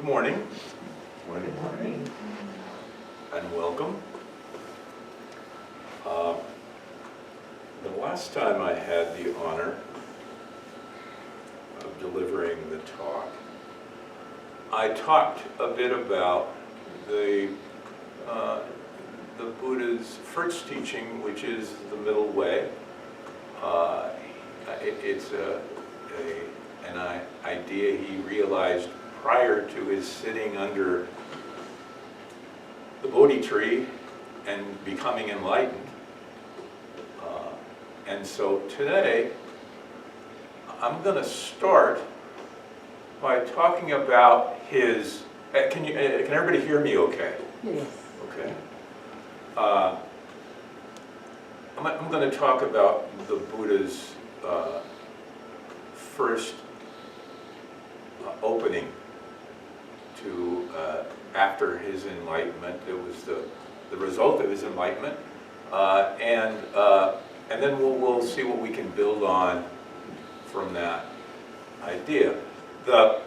Good morning. Good morning. And welcome. The last time I had the honor of delivering the talk, I talked a bit about the Buddha's first teaching, which is the middle way. It's an idea he realized prior to his sitting under the Bodhi tree and becoming enlightened. And so today, I'm going to start by talking about his. Can everybody hear me? Okay. Yes. Okay. I'm going to talk about the Buddha's first opening to after his enlightenment. It was the result of his enlightenment, and then we'll see what we can build on from that idea. The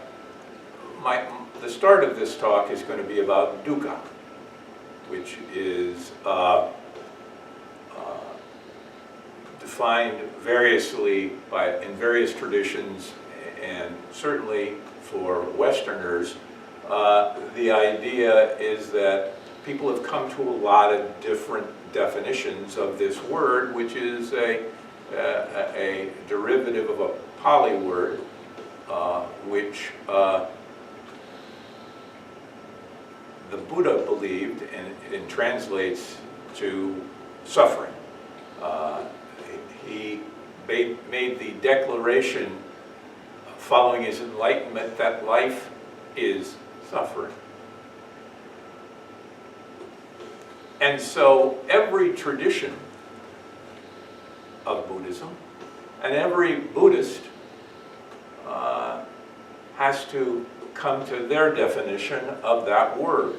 start of this talk is going to be about dukkha, which is defined variously in various traditions, and certainly for Westerners, the idea is that people have come to a lot of different definitions of this word, which is a derivative of a Pali word, which the Buddha believed, and it translates to suffering. He made the declaration following his enlightenment that life is suffering. And so every tradition of Buddhism and every Buddhist has to come to their definition of that word.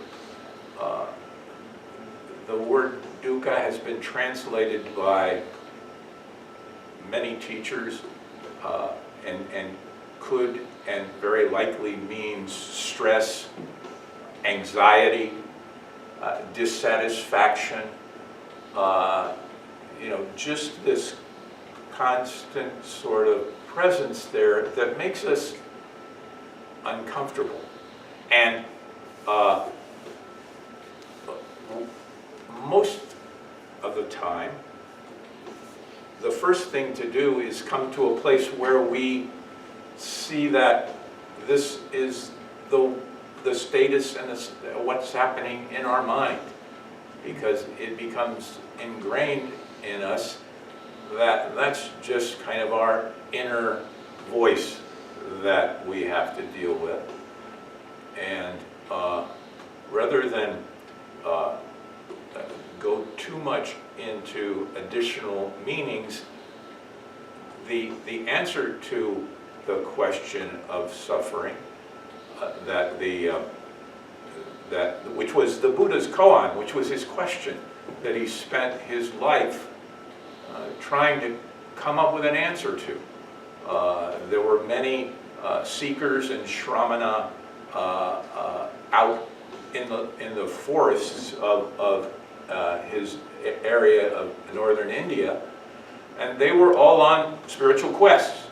The word dukkha has been translated by many teachers and could and very likely means stress, anxiety, dissatisfaction, just this constant sort of presence there that makes us uncomfortable. And most of the time, the first thing to do is come to a place where we see that this is the status and what's happening in our mind, because it becomes ingrained in us that that's just kind of our inner voice that we have to deal with. And rather than go too much into additional meanings, the answer to the question of suffering, which was the Buddha's koan, which was his question that he spent his life trying to come up with an answer to. There were many seekers and shramana out in the forests of his area of northern India, and they were all on spiritual quests.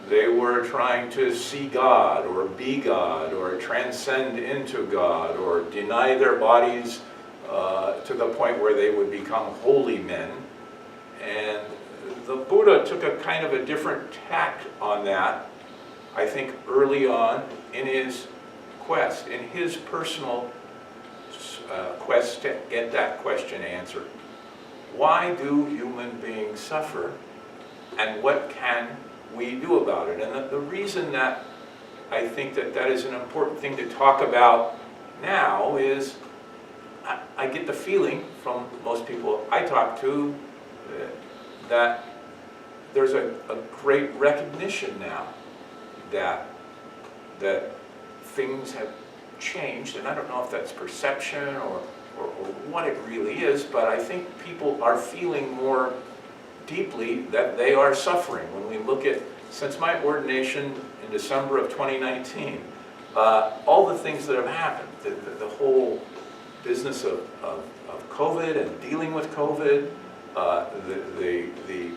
They were trying to see God, or be God, or transcend into God, or deny their bodies to the point where they would become holy men. And the Buddha took a kind of a different tack on that, I think, early on in his quest, in his personal quest to get that question answered. Why do human beings suffer, and what can we do about it? And the reason that I think that is an important thing to talk about now is I get the feeling from most people I talk to that there's a great recognition now that things have changed, and I don't know if that's perception or what it really is, but I think people are feeling more deeply that they are suffering. When we look at, since my ordination in December of 2019, all the things that have happened, the whole business of COVID and dealing with COVID, the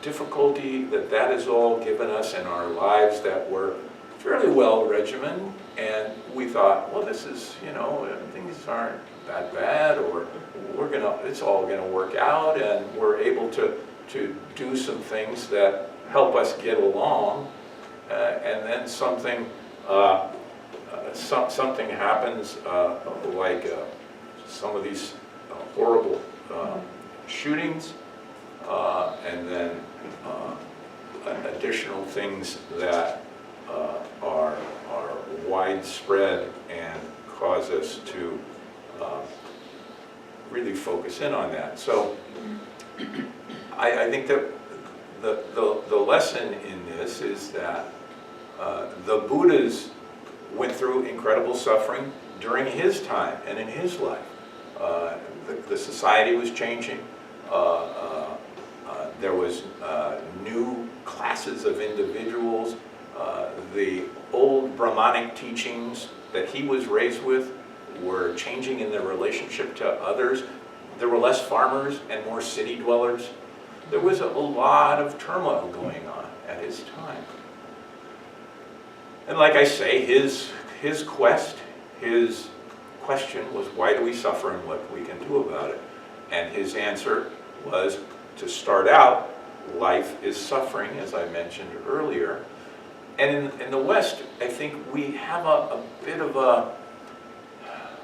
difficulty that has all given us in our lives that were fairly well regimented, and we thought, well, this is, things aren't that bad, or it's all gonna work out, and we're able to do some things that help us get along, and then something happens, like some of these horrible shootings, and then additional things that are widespread and cause us to really focus in on that. So I think that the lesson in this is that the Buddhas went through incredible suffering during his time and in his life. The society was changing. There was new classes of individuals. The old Brahmanic teachings that he was raised with were changing in their relationship to others. There were less farmers and more city dwellers. There was a lot of turmoil going on at his time. And like I say, his question was, why do we suffer and what we can do about it? And his answer was, to start out, life is suffering, as I mentioned earlier. And in the West, I think we have a bit of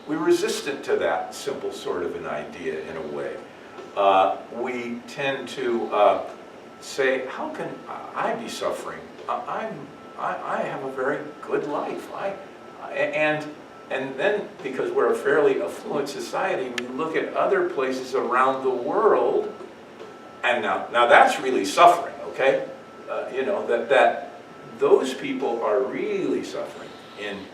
we're resistant to that simple sort of an idea in a way. We tend to say, how can I be suffering? I have a very good life. And then, because we're a fairly affluent society, we look at other places around the world, and now that's really suffering, okay? That those people are really suffering in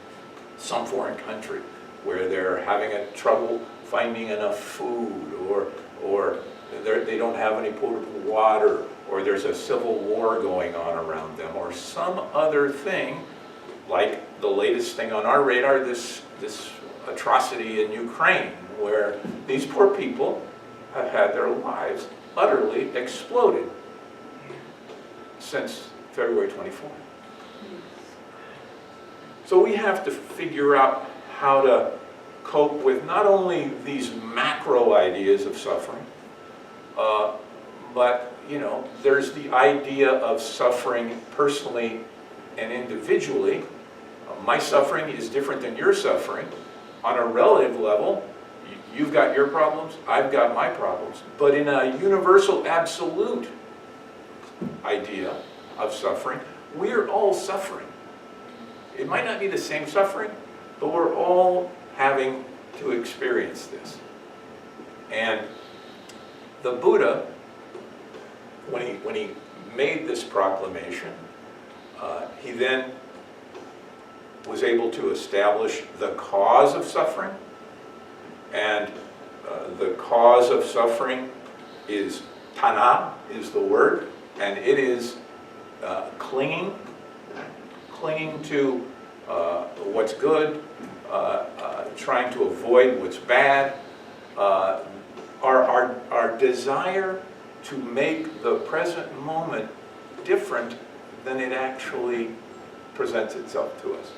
some foreign country where they're having trouble finding enough food, or they don't have any potable water, or there's a civil war going on around them, or some other thing, like the latest thing on our radar, this atrocity in Ukraine, where these poor people have had their lives utterly exploded since February 24th. So we have to figure out how to cope with not only these macro ideas of suffering, but there's the idea of suffering personally and individually. My suffering is different than your suffering. On a relative level, you've got your problems, I've got my problems. But in a universal, absolute idea of suffering, we're all suffering. It might not be the same suffering, but we're all having to experience this. And the Buddha, when he made this proclamation, he then was able to establish the cause of suffering. And the cause of suffering is tanha, is the word, and it is clinging to what's good, trying to avoid what's bad, our desire to make the present moment different than it actually presents itself to us.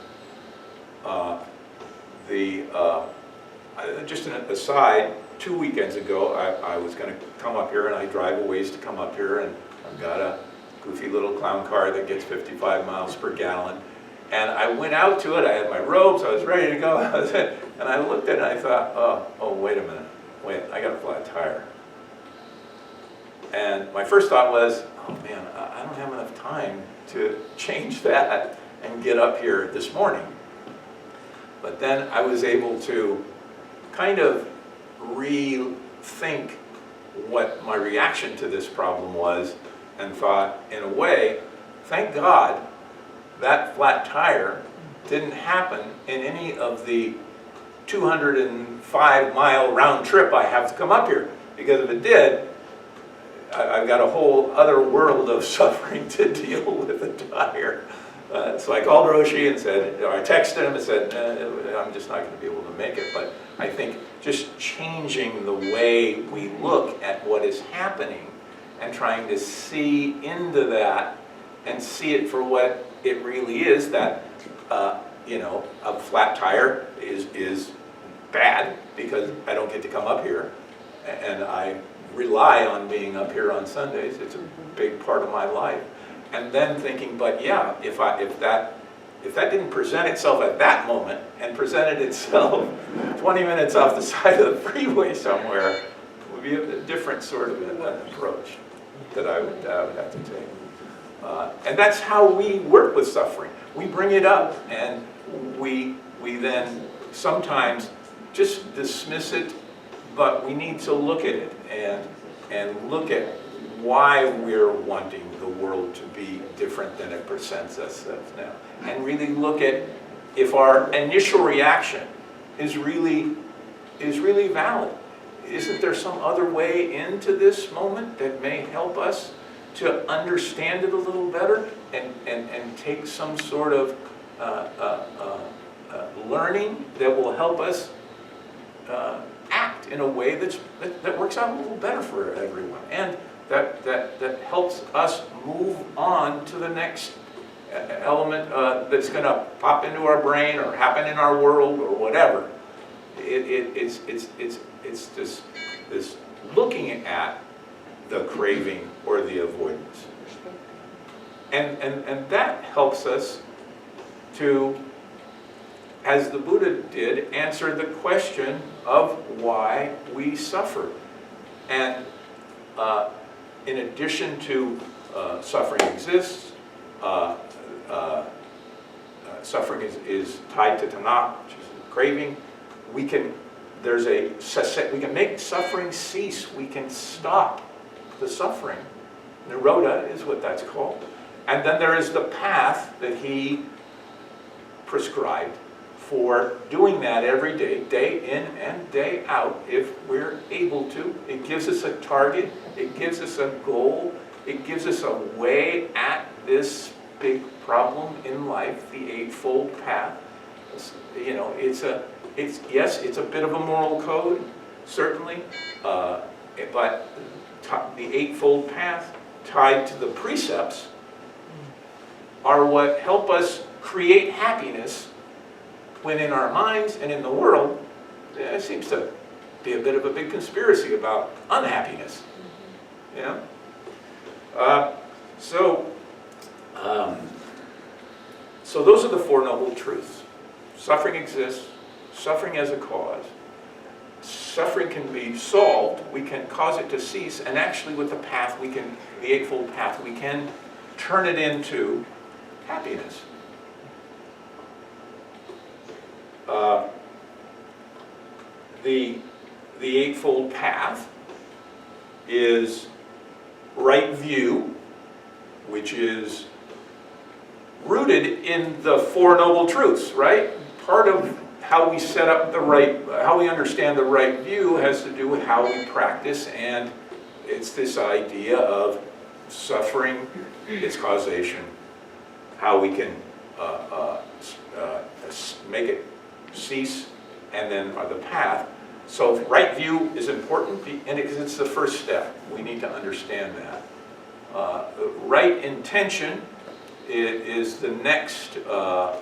Just an aside, 2 weekends ago, I was going to come up here, and I drive a ways to come up here, and I've got a goofy little clown car that gets 55 miles per gallon. And I went out to it, I had my robes, I was ready to go, and I looked at it and I thought, oh, wait a minute, I got a flat tire. And my first thought was, oh man, I don't have enough time to change that and get up here this morning. But then I was able to kind of rethink what my reaction to this problem was, and thought, in a way, thank God that flat tire didn't happen in any of the 205-mile round trip I have to come up here. Because if it did, I've got a whole other world of suffering to deal with the tire. So I called Roshi and said, or I texted him and said, I'm just not going to be able to make it. But I think just changing the way we look at what is happening and trying to see into that and see it for what it really is, that you know, a flat tire is bad because I don't get to come up here, and I rely on being up here on Sundays. It's a big part of my life. And then thinking, but yeah, if that didn't present itself at that moment and presented itself 20 minutes off the side of the freeway somewhere, it would be a different sort of an approach that I would have to take. And that's how we work with suffering. We bring it up, and we then sometimes just dismiss it, but we need to look at it and look at why we're wanting the world to be different than it presents us now. And really look at if our initial reaction is really valid. Isn't there some other way into this moment that may help us to understand it a little better and take some sort of learning that will help us act in a way that works out a little better for everyone, and that helps us move on to the next element that's going to pop into our brain or happen in our world or whatever. It's this looking at the craving or the avoidance, and that helps us to, as the Buddha did, answer the question of why we suffer. And in addition to suffering exists, suffering is tied to tanha, which is craving. We can make suffering cease. We can stop the suffering. Nirodha is what that's called. And then there is the path that he prescribed for doing that every day, day in and day out, if we're able to. It gives us a target, it gives us a goal, it gives us a way at this big problem in life, the Eightfold Path. You know, it's a bit of a moral code, certainly, but the Eightfold Path tied to the precepts are what help us create happiness, when in our minds and in the world, there seems to be a bit of a big conspiracy about unhappiness. You know? So those are the Four Noble Truths. Suffering exists, suffering as a cause. Suffering can be solved, we can cause it to cease, and actually with the path, the Eightfold Path, we can turn it into happiness. The Eightfold Path is right view, which is rooted in the Four Noble Truths, right? Part of how we set up how we understand the right view has to do with how we practice, and it's this idea of suffering, its causation, how we can make it cease, and then the path. So right view is important, and because it's the first step. We need to understand that. Right intention is the next on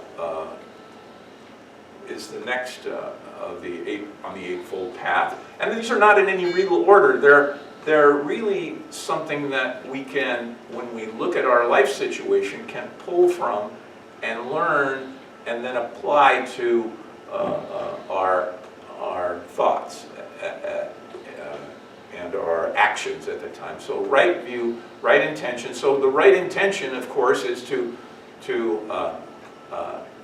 the Eightfold Path. And these are not in any real order. They're really something that we can, when we look at our life situation, can pull from and learn and then apply to our thoughts and our actions at the time. So right view, right intention. So the right intention, of course, is to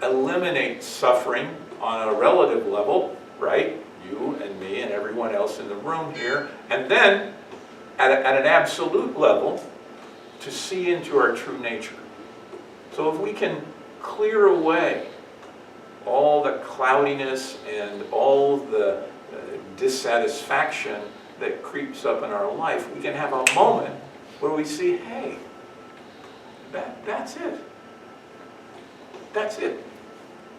eliminate suffering on a relative level, right? You and me and everyone else in the room here. And then at an absolute level, to see into our true nature. So if we can clear away all the cloudiness and all the dissatisfaction that creeps up in our life, we can have a moment where we see, hey, that's it. That's it.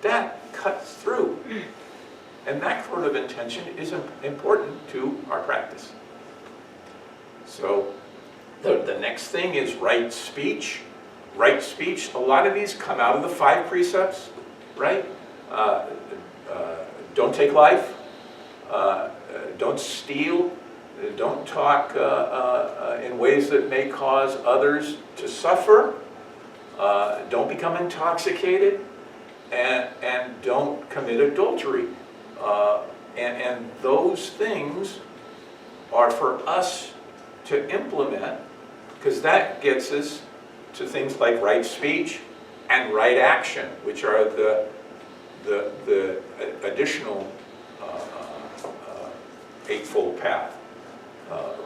That cuts through. And that sort of intention is important to our practice. So the next thing is right speech. Right speech, a lot of these come out of the 5 precepts, right? Don't take life, don't steal, don't talk in ways that may cause others to suffer, don't become intoxicated, and don't commit adultery. And those things are for us to implement, because that gets us to things like right speech and right action, which are the additional eightfold path.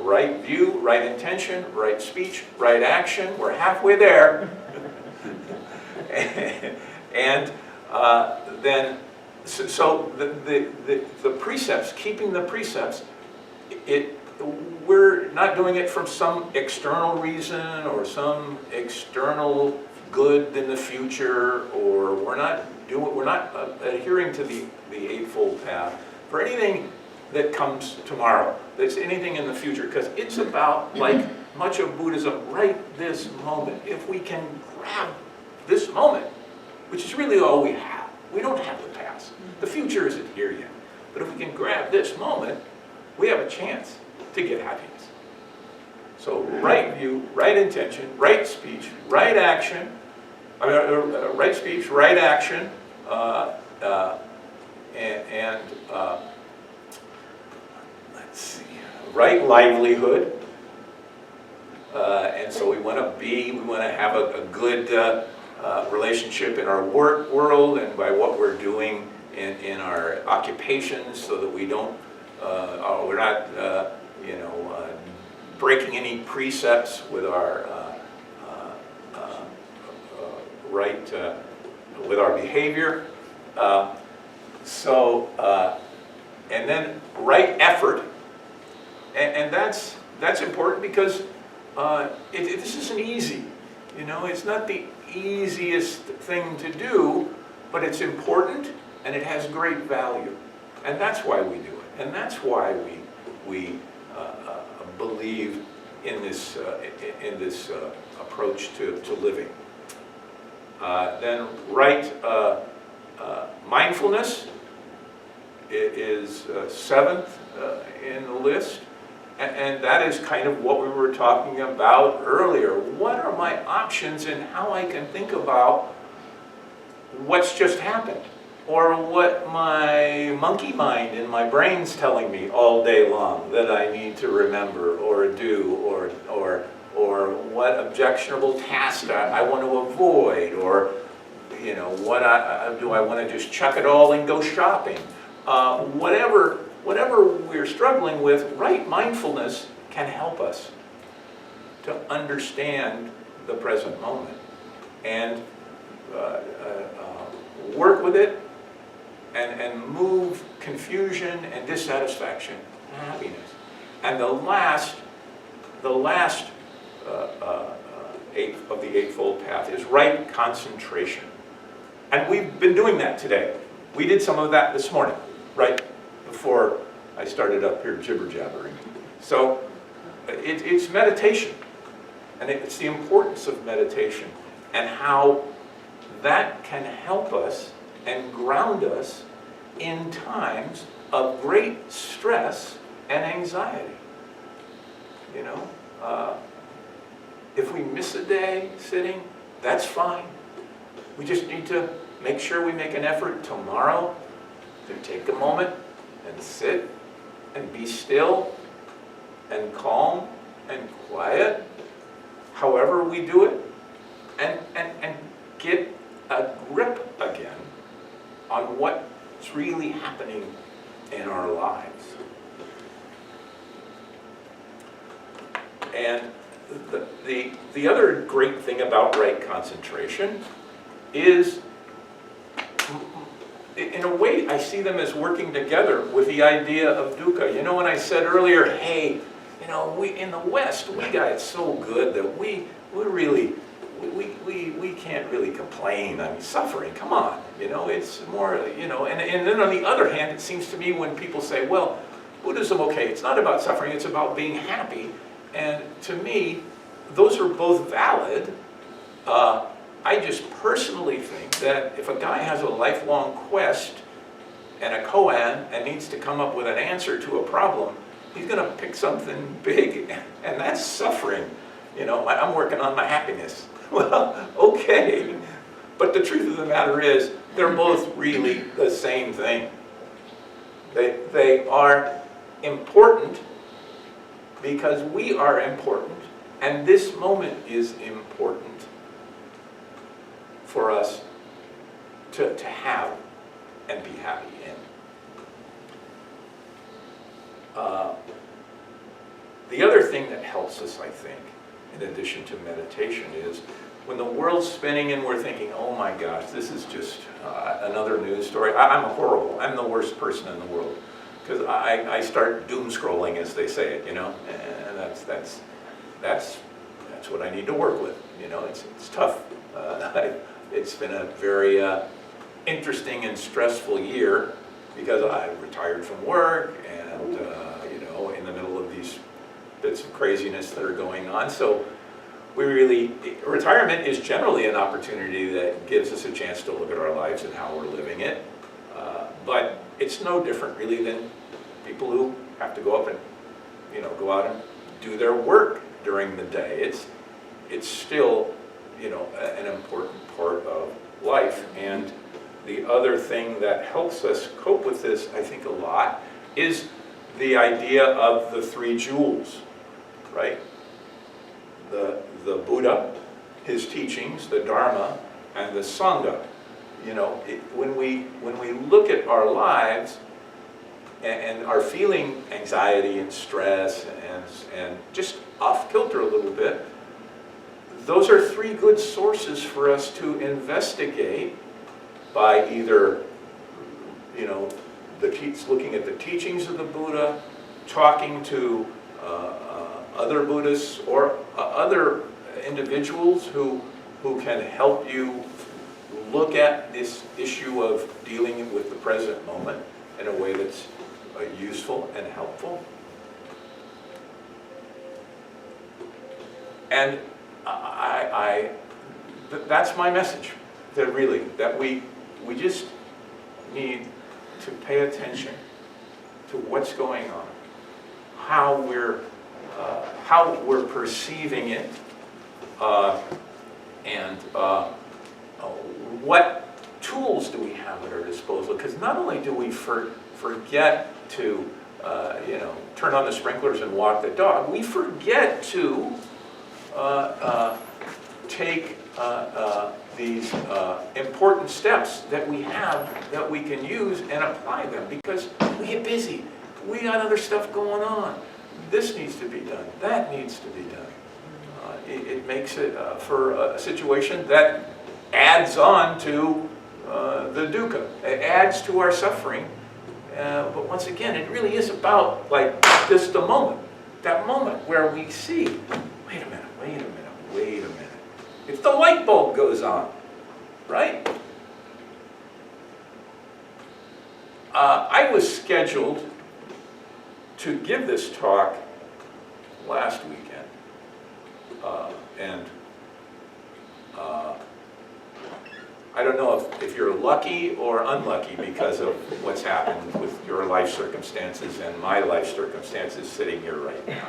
Right view, right intention, right speech, right action. We're halfway there. And then, so the precepts, keeping the precepts, we're not doing it from some external reason or some external good in the future, or we're not adhering to the Eightfold Path for anything that comes tomorrow, that's anything in the future, because it's about, like much of Buddhism, right this moment. If we can grab this moment, which is really all we have. We don't have the past. The future isn't here yet. But if we can grab this moment, we have a chance to get happiness. So right view, right intention, right speech, right action, right speech, right action, let's see, right livelihood. And so we want to have a good relationship in our work world and by what we're doing in our occupations, so that we don't, we're not, breaking any precepts with our with our behavior. And then right effort, and that's important because this isn't easy. It's not the easiest thing to do, but it's important and it has great value, and that's why we do it, and that's why we believe in this approach to living. Then right mindfulness is 7th in the list. And that is kind of what we were talking about earlier. What are my options and how I can think about what's just happened? Or what my monkey mind in my brain's telling me all day long that I need to remember or do, or what objectionable task I want to avoid, or what do I want to just chuck it all and go shopping? Whatever we're struggling with, right mindfulness can help us to understand the present moment and work with it and move confusion and dissatisfaction to happiness. And the last eighth of the Eightfold Path is right concentration. And we've been doing that today. We did some of that this morning, right before I started up here jibber-jabbering. So it's meditation, and it's the importance of meditation and how that can help us and ground us in times of great stress and anxiety. If we miss a day sitting, that's fine. We just need to make sure we make an effort tomorrow to take a moment and sit and be still and calm and quiet, however we do it, and get a grip again on what's really happening in our lives. And the other great thing about right concentration is, in a way, I see them as working together with the idea of dukkha. When I said earlier, hey, we in the West, we got it so good that we really we can't really complain. I mean, suffering, come on, it's more, and then on the other hand, it seems to me when people say, well, Buddhism, okay, it's not about suffering, it's about being happy. And to me, those are both valid. I just personally think that if a guy has a lifelong quest and a koan and needs to come up with an answer to a problem, he's going to pick something big, and that's suffering. I'm working on my happiness. Well, okay. But the truth of the matter is, they're both really the same thing. They are important because we are important, and this moment is important for us to have and be happy in. The other thing that helps us, I think, in addition to meditation, is when the world's spinning and we're thinking, oh my gosh, this is just another news story. I'm the worst person in the world, because I start doom scrolling, as they say it, and that's what I need to work with. It's tough. It's been a very interesting and stressful year, because I retired from work and in the middle of these bits of craziness that are going on. So retirement is generally an opportunity that gives us a chance to look at our lives and how we're living it. But it's no different really than people who have to go up and go out and do their work during the day. It's still an important part of life. And the other thing that helps us cope with this, I think, a lot is the idea of the three jewels, right? The Buddha, his teachings, the Dharma, and the Sangha. When we look at our lives and are feeling anxiety and stress and just off kilter a little bit, those are three good sources for us to investigate by either, looking at the teachings of the Buddha, talking to other Buddhists or other individuals who can help you look at this issue of dealing with the present moment in a way that's useful and helpful. And that's my message, that we just need to pay attention to what's going on, how we're perceiving it, and what tools do we have at our disposal? Because not only do we forget to turn on the sprinklers and walk the dog, we forget to take these important steps that we have that we can use and apply them, because we get busy. We got other stuff going on. This needs to be done. That needs to be done. It makes it for a situation that adds on to the dukkha. It adds to our suffering. But once again, it really is about just the moment. That moment where we see, wait a minute. If the light bulb goes on, right? I was scheduled to give this talk last weekend. I don't know if you're lucky or unlucky because of what's happened with your life circumstances and my life circumstances sitting here right now.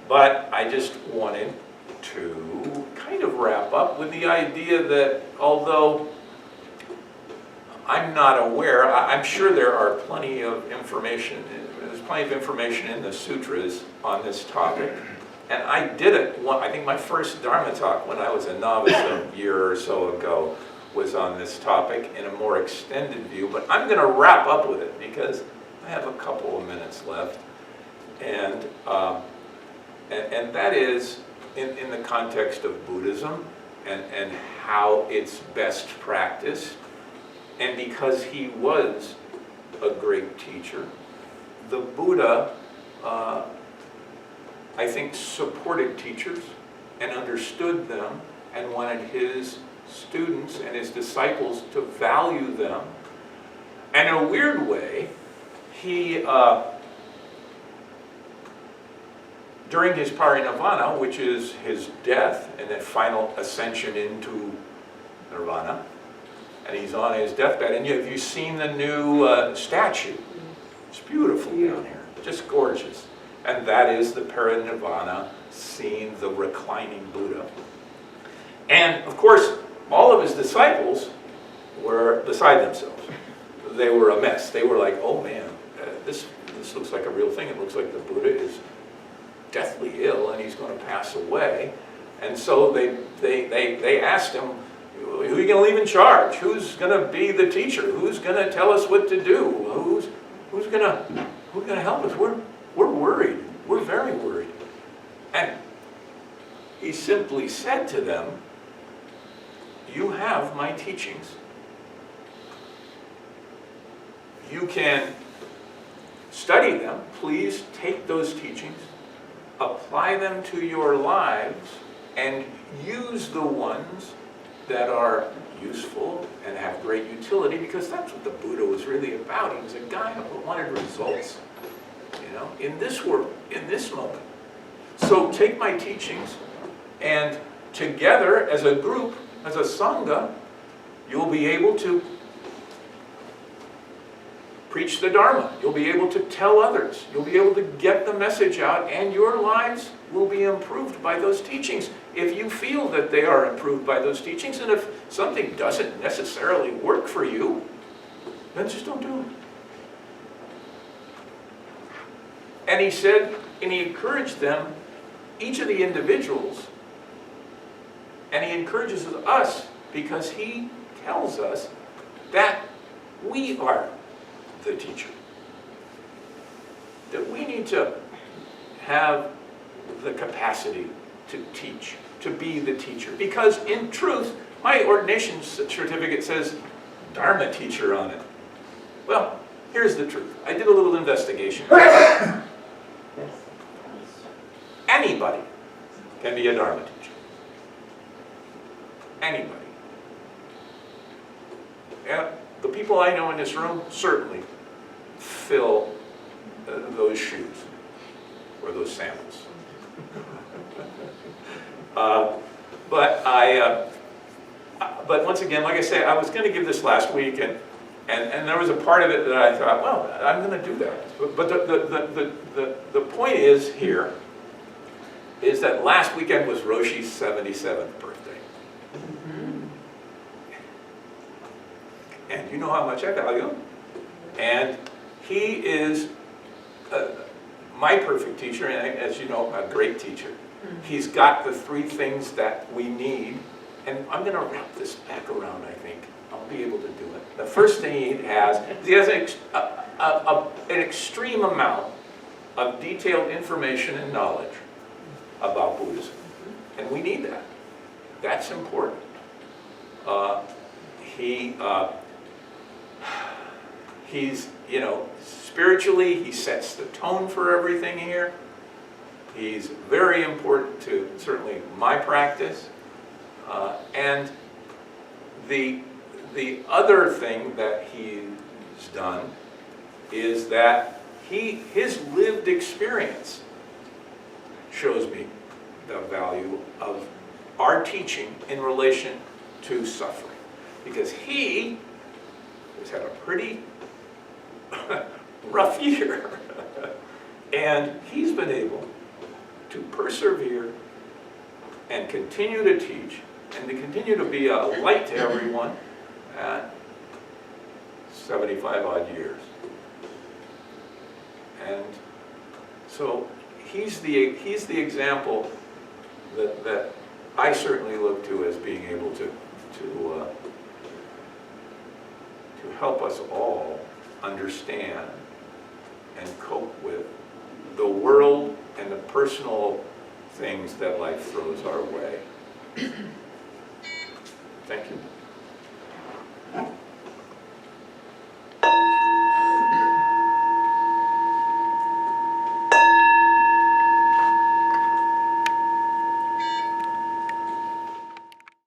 But I just wanted to kind of wrap up with the idea that although I'm not aware, I'm sure there are plenty of information, there's plenty of information in the sutras on this topic. And I did it, I think my first Dharma talk when I was a novice a year or so ago was on this topic in a more extended view. But I'm going to wrap up with it because I have a couple of minutes left. And that is in the context of Buddhism and how it's best practiced. And because he was a great teacher, the Buddha, I think, supported teachers and understood them and wanted his students and his disciples to value them. And in a weird way, he, during his parinirvana, which is his death and then final ascension into nirvana, and he's on his deathbed, and have you seen the new statue? It's beautiful down here, just gorgeous. And that is the parinirvana scene, the reclining Buddha. And of course, all of his disciples were beside themselves. They were a mess. They were like, oh man, this looks like a real thing. It looks like the Buddha is deathly ill and he's going to pass away. And so they asked him, who are you going to leave in charge? Who's going to be the teacher? Who's going to tell us what to do? Who's going to help us? We're worried. We're very worried. And he simply said to them, you have my teachings. You can study them. Please take those teachings, apply them to your lives, and use the ones that are useful and have great utility, because that's what the Buddha was really about. He was a guy who wanted results, in this world, in this moment. So take my teachings, and together as a group, as a sangha, you'll be able to preach the dharma. You'll be able to tell others. You'll be able to get the message out, and your lives will be improved by those teachings. If you feel that they are improved by those teachings, and if something doesn't necessarily work for you, then just don't do it. And he said, and he encouraged them, each of the individuals, and he encourages us because he tells us that we are the teacher. That we need to have the capacity to teach, to be the teacher. Because in truth, my ordination certificate says Dharma teacher on it. Well, here's the truth. I did a little investigation. Anybody can be a Dharma teacher. Anybody. And the people I know in this room certainly fill those shoes or those sandals. But once again, like I say, I was going to give this last week, and there was a part of it that I thought, well, I'm going to do that. But the point is here is that last weekend was Roshi's 77th birthday. And you know how much I value him. And he is my perfect teacher, and as you know, a great teacher. He's got the three things that we need. And I'm going to wrap this back around, I think. I'll be able to do it. The first thing he has an extreme amount of detailed information and knowledge about Buddhism. And we need that. That's important. He's, spiritually, he sets the tone for everything here. He's very important to, certainly, my practice. And the other thing that he's done is that his lived experience shows me the value of our teaching in relation to suffering. Because he has had a pretty rough year. And he's been able to persevere and continue to teach and to continue to be a light to everyone at 75 odd years. And so he's the example that I certainly look to as being able to help us all understand and cope with the world and the personal things that life throws our way. Thank you.